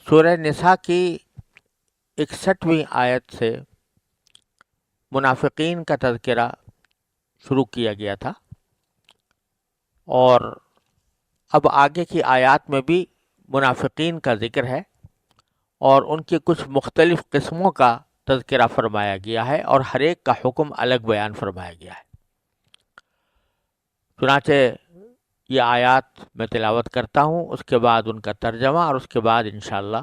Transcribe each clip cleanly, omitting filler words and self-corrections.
سورہ نساء کی 61ویں آیت سے منافقین کا تذکرہ شروع کیا گیا تھا، اور اب آگے کی آیات میں بھی منافقین کا ذکر ہے اور ان کی کچھ مختلف قسموں کا تذکرہ فرمایا گیا ہے، اور ہر ایک کا حکم الگ بیان فرمایا گیا ہے۔ چنانچہ یہ آیات میں تلاوت کرتا ہوں، اس کے بعد ان کا ترجمہ، اور اس کے بعد انشاءاللہ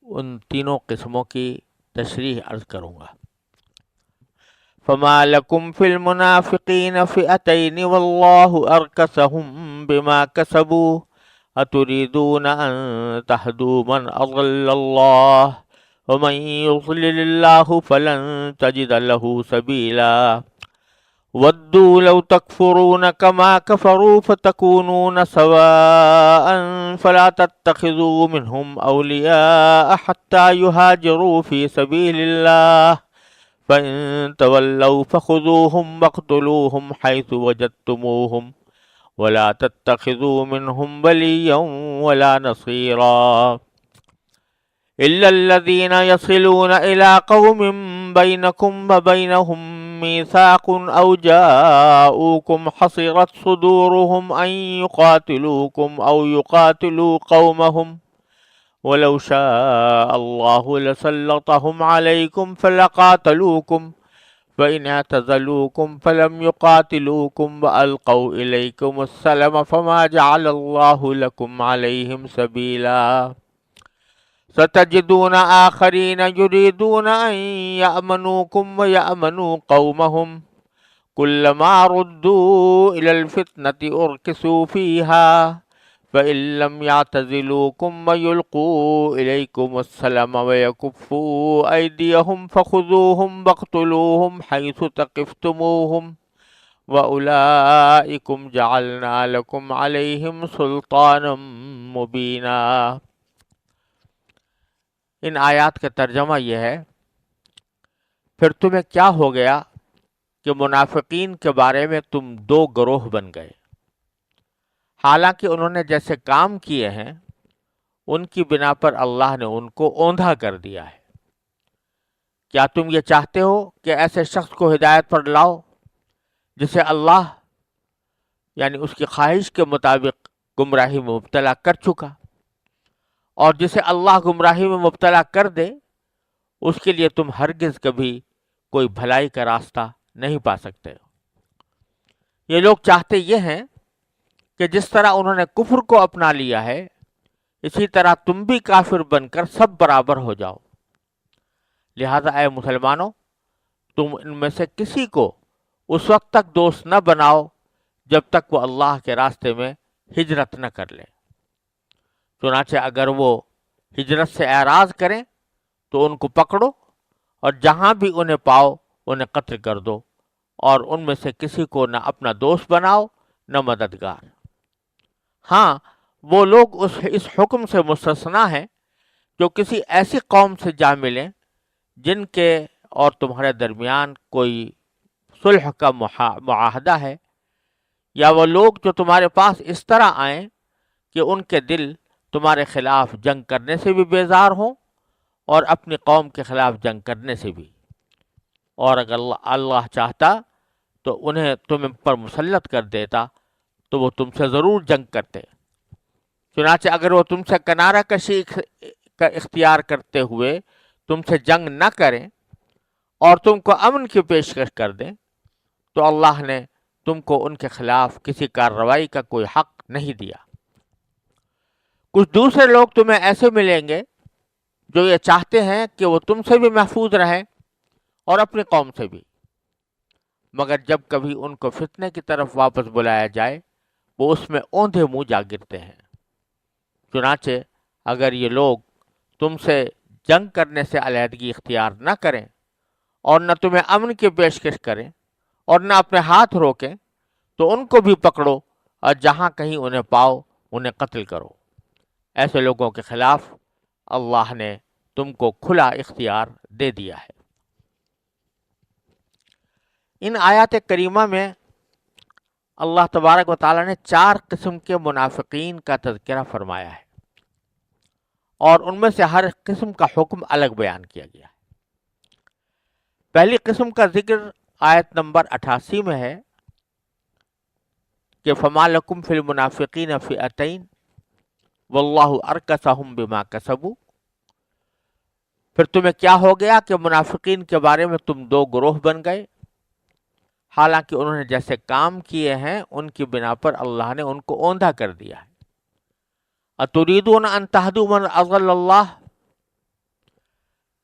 ان تینوں قسموں کی تشریح عرض کروں گا۔ فما لكم في المنافقين فئتين والله أركسهم بما كسبوا أتريدون أن تهدوا من أضل الله ومن يضلل الله فلن تجد له سبيلا ودوا لو تكفرون كما كفروا فتكونون سواء فلا تتخذوا منهم أولياء حتى يهاجروا في سبيل الله فإن تولوا فخذوهم واقتلوهم حيث وجدتموهم ولا تتخذوا منهم وليا ولا نصيرا إلا الذين يصلون إلى قوم بينكم وبينهم ميثاق أو جاءوكم حصرت صدورهم أن يقاتلوكم أو يقاتلوا قومهم ولو شاء الله لسلطهم عليكم فلقاتلوكم فإن اعتزلوكم فلم يقاتلوكم وألقوا إليكم السلم فما جعل الله لكم عليهم سبيلا ستجدون آخرين يريدون أن يأمنوكم ويأمنوا قومهم كلما ردوا إلى الفتنة أركسوا فيها فإن لم يعتزلوكم ويلقوا إليكم السلم ويكفوا أيديهم فخذوهم واقتلوهم حيث ثقفتموهم وأولئكم جعلنا لكم عليهم سلطانا مبينا۔ ان آیات کا ترجمہ یہ ہے، پھر تمہیں کیا ہو گیا کہ منافقین کے بارے میں تم دو گروہ بن گئے، حالانکہ انہوں نے جیسے کام کیے ہیں ان کی بنا پر اللہ نے ان کو اوندھا کر دیا ہے۔ کیا تم یہ چاہتے ہو کہ ایسے شخص کو ہدایت پر لاؤ جسے اللہ یعنی اس کی خواہش کے مطابق گمراہی میں مبتلا کر چکا، اور جسے اللہ گمراہی میں مبتلا کر دے اس کے لیے تم ہرگز کبھی کوئی بھلائی کا راستہ نہیں پا سکتے ہو۔ یہ لوگ چاہتے یہ ہیں کہ جس طرح انہوں نے کفر کو اپنا لیا ہے اسی طرح تم بھی کافر بن کر سب برابر ہو جاؤ۔ لہذا اے مسلمانوں، تم ان میں سے کسی کو اس وقت تک دوست نہ بناؤ جب تک وہ اللہ کے راستے میں ہجرت نہ کر لے۔ چنانچہ اگر وہ ہجرت سے اعراض کریں تو ان کو پکڑو، اور جہاں بھی انہیں پاؤ انہیں قتل کر دو، اور ان میں سے کسی کو نہ اپنا دوست بناؤ نہ مددگار۔ ہاں، وہ لوگ اس حکم سے مستثنا ہیں جو کسی ایسی قوم سے جا ملیں جن کے اور تمہارے درمیان کوئی صلح کا معاہدہ ہے، یا وہ لوگ جو تمہارے پاس اس طرح آئیں کہ ان کے دل تمہارے خلاف جنگ کرنے سے بھی بیزار ہوں اور اپنی قوم کے خلاف جنگ کرنے سے بھی، اور اگر اللہ چاہتا تو انہیں تم پر مسلط کر دیتا تو وہ تم سے ضرور جنگ کرتے۔ چنانچہ اگر وہ تم سے کنارہ کشی کا اختیار کرتے ہوئے تم سے جنگ نہ کریں اور تم کو امن کی پیشکش کر دیں تو اللہ نے تم کو ان کے خلاف کسی کارروائی کا کوئی حق نہیں دیا۔ کچھ دوسرے لوگ تمہیں ایسے ملیں گے جو یہ چاہتے ہیں کہ وہ تم سے بھی محفوظ رہیں اور اپنی قوم سے بھی، مگر جب کبھی ان کو فتنے کی طرف واپس بلایا جائے وہ اس میں اوندھے منہ جا گرتے ہیں۔ چنانچہ اگر یہ لوگ تم سے جنگ کرنے سے علیحدگی اختیار نہ کریں اور نہ تمہیں امن کی پیشکش کریں اور نہ اپنے ہاتھ روکیں تو ان کو بھی پکڑو، اور جہاں کہیں انہیں پاؤ انہیں قتل کرو۔ ایسے لوگوں کے خلاف اللہ نے تم کو کھلا اختیار دے دیا ہے۔ ان آیات کریمہ میں اللہ تبارک و تعالیٰ نے 4 قسم کے منافقین کا تذکرہ فرمایا ہے، اور ان میں سے ہر قسم کا حکم الگ بیان کیا گیا ہے۔ پہلی قسم کا ذکر آیت نمبر 88 میں ہے کہ فما لکم فی المنافقین فئتین واللہ ارکسہم بما کسبوا، پھر تمہیں کیا ہو گیا کہ منافقین کے بارے میں تم دو گروہ بن گئے، حالانکہ انہوں نے جیسے کام کیے ہیں ان کی بنا پر اللہ نے ان کو اوندھا کر دیا ہے۔ اتریدون ان تہدوا من اضل اللہ،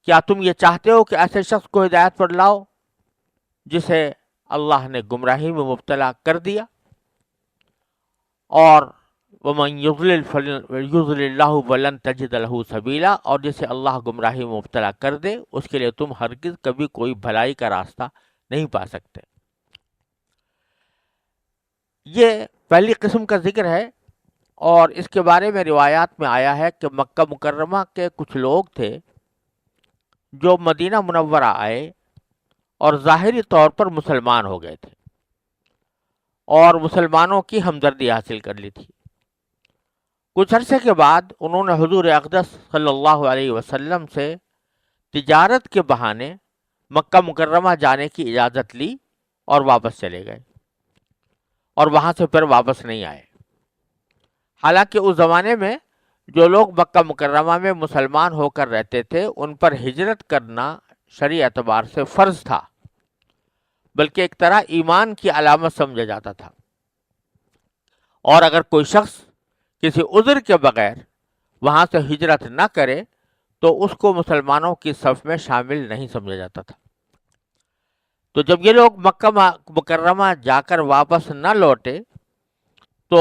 کیا تم یہ چاہتے ہو کہ ایسے شخص کو ہدایت پر لاؤ جسے اللہ نے گمراہی میں مبتلا کر دیا؟ اور وَمَن يُضْلِلْ فَلَن اللَّهُ وَلَن تَجِدَ لَهُ سَبِيلًا، اور جسے اللہ گمراہی میں مبتلا کر دے اس کے لیے تم ہرگز کبھی کوئی بھلائی کا راستہ نہیں پا سکتے۔ یہ پہلی قسم کا ذکر ہے، اور اس کے بارے میں روایات میں آیا ہے کہ مکہ مکرمہ کے کچھ لوگ تھے جو مدینہ منورہ آئے اور ظاہری طور پر مسلمان ہو گئے تھے اور مسلمانوں کی ہمدردی حاصل کر لی تھی۔ کچھ عرصے کے بعد انہوں نے حضور اقدس صلی اللہ علیہ وسلم سے تجارت کے بہانے مکہ مکرمہ جانے کی اجازت لی اور واپس چلے گئے، اور وہاں سے پھر واپس نہیں آئے۔ حالانکہ اس زمانے میں جو لوگ مکہ مکرمہ میں مسلمان ہو کر رہتے تھے ان پر ہجرت کرنا شرعی اعتبار سے فرض تھا، بلکہ ایک طرح ایمان کی علامت سمجھا جاتا تھا، اور اگر کوئی شخص کسی عذر کے بغیر وہاں سے ہجرت نہ کرے تو اس کو مسلمانوں کی صف میں شامل نہیں سمجھا جاتا تھا۔ تو جب یہ لوگ مکہ مکرمہ جا کر واپس نہ لوٹے تو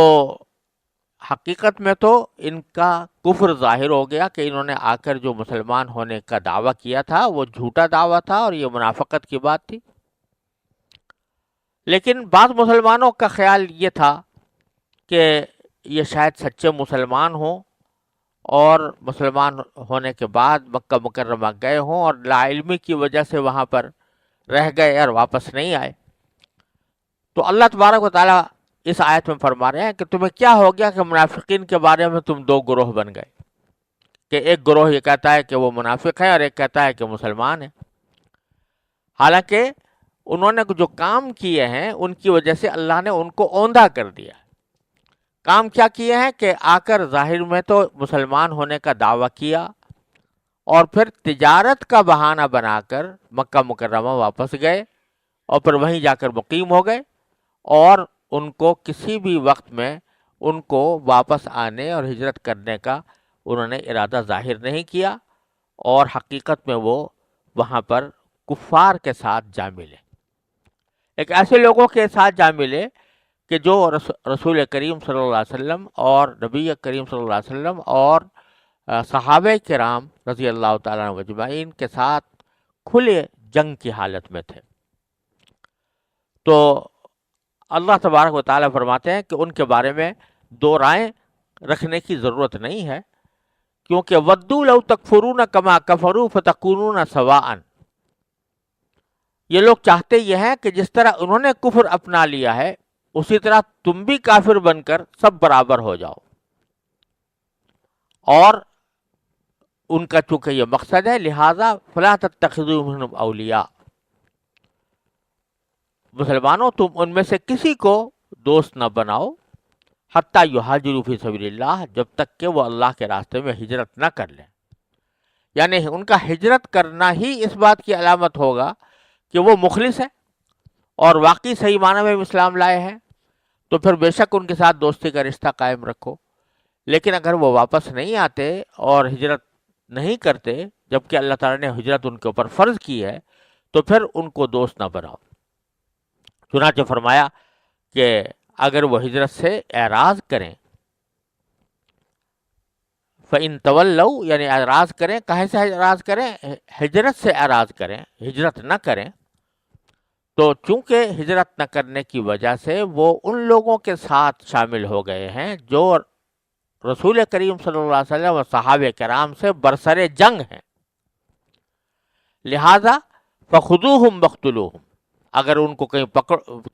حقیقت میں تو ان کا کفر ظاہر ہو گیا کہ انہوں نے آ کر جو مسلمان ہونے کا دعویٰ کیا تھا وہ جھوٹا دعویٰ تھا اور یہ منافقت کی بات تھی۔ لیکن بعض مسلمانوں کا خیال یہ تھا کہ یہ شاید سچے مسلمان ہوں اور مسلمان ہونے کے بعد مکہ مکرمہ گئے ہوں اور لا علمی کی وجہ سے وہاں پر رہ گئے اور واپس نہیں آئے۔ تو اللہ تبارک و تعالیٰ اس آیت میں فرما رہے ہیں کہ تمہیں کیا ہو گیا کہ منافقین کے بارے میں تم دو گروہ بن گئے، کہ ایک گروہ یہ کہتا ہے کہ وہ منافق ہے اور ایک کہتا ہے کہ مسلمان ہے، حالانکہ انہوں نے جو کام کیے ہیں ان کی وجہ سے اللہ نے ان کو اوندھا کر دیا۔ کام کیا کیے ہیں کہ آ کر ظاہر میں تو مسلمان ہونے کا دعویٰ کیا اور پھر تجارت کا بہانہ بنا کر مکہ مکرمہ واپس گئے اور پھر وہیں جا کر مقیم ہو گئے، اور ان کو کسی بھی وقت میں ان کو واپس آنے اور ہجرت کرنے کا انہوں نے ارادہ ظاہر نہیں کیا، اور حقیقت میں وہ وہاں پر کفار کے ساتھ جا ملے، ایک ایسے لوگوں کے ساتھ جا ملے کہ جو رسول کریم صلی اللہ علیہ وسلم اور نبی کریم صلی اللہ علیہ وسلم اور صحابہ کرام رضی اللہ تعالیٰ عنہ اجمعین کے ساتھ کھلے جنگ کی حالت میں تھے۔ تو اللہ تبارک و تعالیٰ فرماتے ہیں کہ ان کے بارے میں دو رائیں رکھنے کی ضرورت نہیں ہے، کیونکہ ودوا لو تکفرون کما کفروا فتکونون سواء، یہ لوگ چاہتے یہ ہیں کہ جس طرح انہوں نے کفر اپنا لیا ہے اسی طرح تم بھی کافر بن کر سب برابر ہو جاؤ، اور ان کا چونکہ یہ مقصد ہے لہذا فلا تتخذوا منهم اولیاء، مسلمانوں تم ان میں سے کسی کو دوست نہ بناؤ حتیٰ یہاجروا فی سبیل اللہ، جب تک کہ وہ اللہ کے راستے میں ہجرت نہ کر لیں، یعنی ان کا ہجرت کرنا ہی اس بات کی علامت ہوگا کہ وہ مخلص ہے اور واقعی صحیح معنی میں اسلام لائے ہیں، تو پھر بے شک ان کے ساتھ دوستی کا رشتہ قائم رکھو۔ لیکن اگر وہ واپس نہیں آتے اور ہجرت نہیں کرتے جبکہ اللہ تعالیٰ نے ہجرت ان کے اوپر فرض کی ہے تو پھر ان کو دوست نہ بناؤ۔ چنانچہ فرمایا کہ اگر وہ ہجرت سے اعراض کریں، فَإِن تَوَلَّوْا، یعنی اعراض کریں، کہے سے اعراض کریں؟ ہجرت سے اعراض کریں، ہجرت نہ کریں، تو چونکہ ہجرت نہ کرنے کی وجہ سے وہ ان لوگوں کے ساتھ شامل ہو گئے ہیں جو رسول کریم صلی اللہ علیہ وسلم اور صحابہ کرام سے برسر جنگ ہیں، لہذا فخذوہم وقتلوہم، اگر ان کو کہیں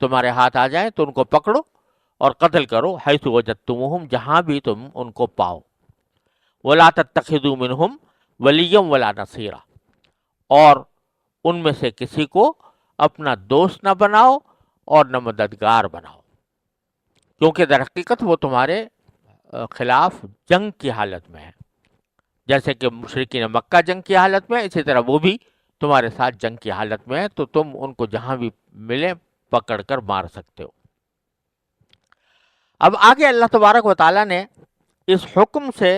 تمہارے ہاتھ آ جائیں تو ان کو پکڑو اور قتل کرو، حیث وجدتموہم، جہاں بھی تم ان کو پاؤ، ولا تتخذوا منہم ولیا ولا نصیرا، اور ان میں سے کسی کو اپنا دوست نہ بناؤ اور نہ مددگار بناؤ، کیونکہ در حقیقت وہ تمہارے خلاف جنگ کی حالت میں ہے، جیسے کہ مشرکین مکہ جنگ کی حالت میں، اسی طرح وہ بھی تمہارے ساتھ جنگ کی حالت میں ہے، تو تم ان کو جہاں بھی ملے پکڑ کر مار سکتے ہو۔ اب آگے اللہ تبارک و تعالیٰ نے اس حکم سے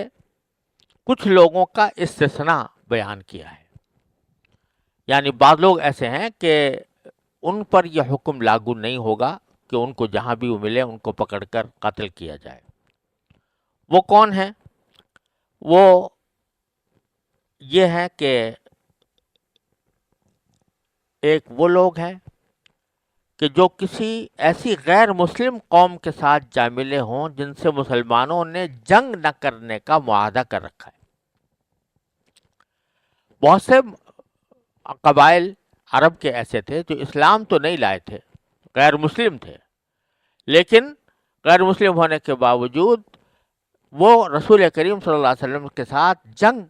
کچھ لوگوں کا استثناء بیان کیا ہے، یعنی بعض لوگ ایسے ہیں کہ ان پر یہ حکم لاگو نہیں ہوگا کہ ان کو جہاں بھی وہ ملے ان کو پکڑ کر قتل کیا جائے۔ وہ کون ہیں؟ وہ یہ ہے کہ ایک وہ لوگ ہیں کہ جو کسی ایسی غیر مسلم قوم کے ساتھ جا ملے ہوں جن سے مسلمانوں نے جنگ نہ کرنے کا معاہدہ کر رکھا ہے۔ بہت سے قبائل عرب کے ایسے تھے جو اسلام تو نہیں لائے تھے، غیر مسلم تھے، لیکن غیر مسلم ہونے کے باوجود وہ رسول کریم صلی اللہ علیہ وسلم کے ساتھ جنگ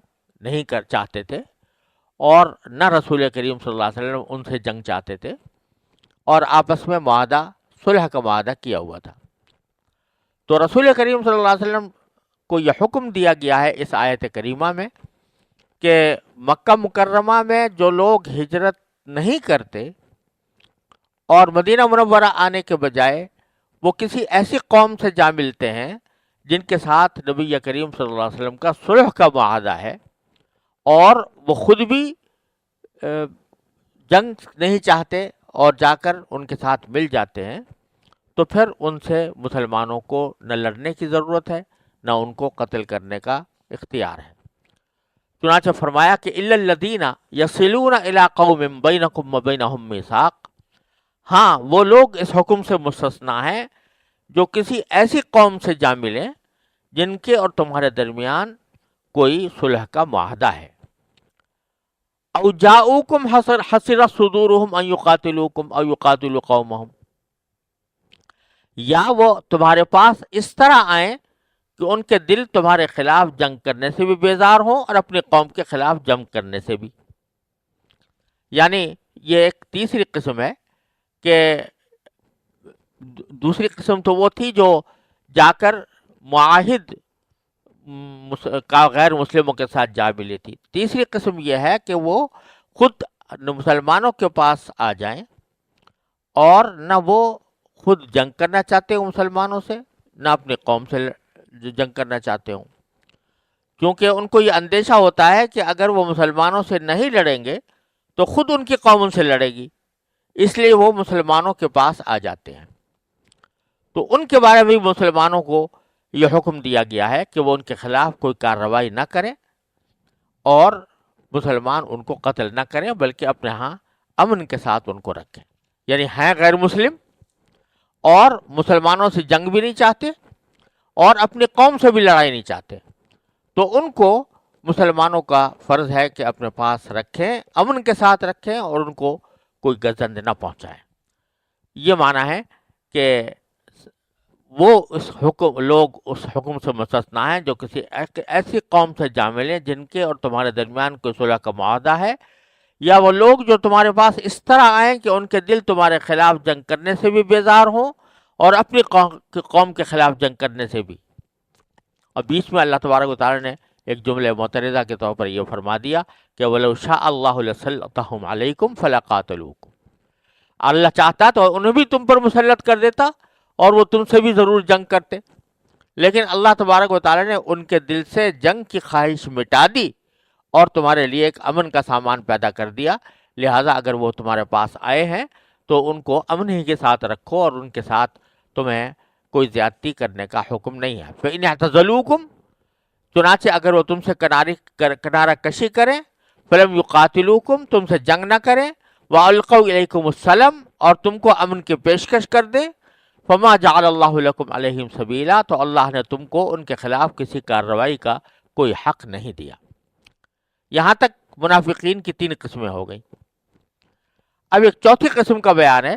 نہیں چاہتے تھے، اور نہ رسول کریم صلی اللہ علیہ وسلم ان سے جنگ چاہتے تھے، اور آپس میں معاہدہ صلح کا معاہدہ کیا ہوا تھا۔ تو رسول کریم صلی اللہ علیہ وسلم کو یہ حکم دیا گیا ہے اس آیت کریمہ میں کہ مکہ مکرمہ میں جو لوگ ہجرت نہیں کرتے اور مدینہ منورہ آنے کے بجائے وہ کسی ایسی قوم سے جا ملتے ہیں جن کے ساتھ نبی کریم صلی اللہ علیہ وسلم کا صلح کا معاہدہ ہے، اور وہ خود بھی جنگ نہیں چاہتے اور جا کر ان کے ساتھ مل جاتے ہیں، تو پھر ان سے مسلمانوں کو نہ لڑنے کی ضرورت ہے نہ ان کو قتل کرنے کا اختیار ہے۔ چنانچہ فرمایا کہ الا الذین یصلون الی قوم بینکم وبینہم میثاق، ہاں وہ لوگ اس حکم سے مستثنا ہیں جو کسی ایسی قوم سے جا ملیں جن کے اور تمہارے درمیان کوئی صلح کا معاہدہ ہے۔ او جاؤکم حسرت صدورہم ان یقاتلوکم او یقاتلوا قومہم، یا وہ تمہارے پاس اس طرح آئیں کہ ان کے دل تمہارے خلاف جنگ کرنے سے بھی بیزار ہوں اور اپنی قوم کے خلاف جنگ کرنے سے بھی۔ یعنی یہ ایک تیسری قسم ہے کہ دوسری قسم تو وہ تھی جو جا کر معاہد کا غیر مسلموں کے ساتھ جا ملی تھی۔ تیسری قسم یہ ہے کہ وہ خود مسلمانوں کے پاس آ جائیں اور نہ وہ خود جنگ کرنا چاہتے ہوں مسلمانوں سے، نہ اپنی قوم سے جنگ کرنا چاہتے ہوں، کیونکہ ان کو یہ اندیشہ ہوتا ہے کہ اگر وہ مسلمانوں سے نہیں لڑیں گے تو خود ان کی قوم ان سے لڑے گی، اس لیے وہ مسلمانوں کے پاس آ جاتے ہیں۔ تو ان کے بارے میں مسلمانوں کو یہ حکم دیا گیا ہے کہ وہ ان کے خلاف کوئی کارروائی نہ کریں اور مسلمان ان کو قتل نہ کریں، بلکہ اپنے ہاں امن کے ساتھ ان کو رکھیں۔ یعنی ہیں غیر مسلم اور مسلمانوں سے جنگ بھی نہیں چاہتے اور اپنی قوم سے بھی لڑائی نہیں چاہتے، تو ان کو مسلمانوں کا فرض ہے کہ اپنے پاس رکھیں، امن کے ساتھ رکھیں اور ان کو کوئی گزند نہ پہنچائیں۔ یہ معنی ہے کہ وہ لوگ اس حکم سے مستثنا ہیں جو کسی ایسی قوم سے جا ملیں جن کے اور تمہارے درمیان کوئی صلح کا معاہدہ ہے، یا وہ لوگ جو تمہارے پاس اس طرح آئیں کہ ان کے دل تمہارے خلاف جنگ کرنے سے بھی بیزار ہوں اور اپنی قوم کے خلاف جنگ کرنے سے بھی۔ اور بیچ میں اللہ تبارک و تعالیٰ نے ایک جملہ معترضہ کے طور پر یہ فرما دیا کہ وَلَوْ شَاءَ اللَّهُ لَسَلَّطَهُمْ عَلَيْكُمْ فَلَا قَاتَلُوكُمْ، اللہ چاہتا تو انہیں بھی تم پر مسلط کر دیتا اور وہ تم سے بھی ضرور جنگ کرتے، لیکن اللہ تبارک و تعالیٰ نے ان کے دل سے جنگ کی خواہش مٹا دی اور تمہارے لیے ایک امن کا سامان پیدا کر دیا، لہٰذا اگر وہ تمہارے پاس آئے ہیں تو ان کو امن ہی کے ساتھ رکھو اور ان کے ساتھ تمہیں کوئی زیادتی کرنے کا حکم نہیں ہے۔ فَإِنْ اعْتَزَلُوكُمْ، چنانچہ اگر وہ تم سے کنارہ کشی کریں، فَلَمْ يُقَاتِلُوكُمْ، تم سے جنگ نہ کریں، وَأَلْقَوْا إِلَيْكُمُ السَّلَمَ، اور تم کو امن کی پیشکش کر دیں، فَمَا جَعَلَ اللَّهُ لَكُمْ عَلَيْهِمْ سَبِيلًا، تو اللہ نے تم کو ان کے خلاف کسی کارروائی کا کوئی حق نہیں دیا۔ یہاں تک منافقین کی 3 قسمیں ہو گئیں۔ اب ایک چوتھی قسم کا بیان ہے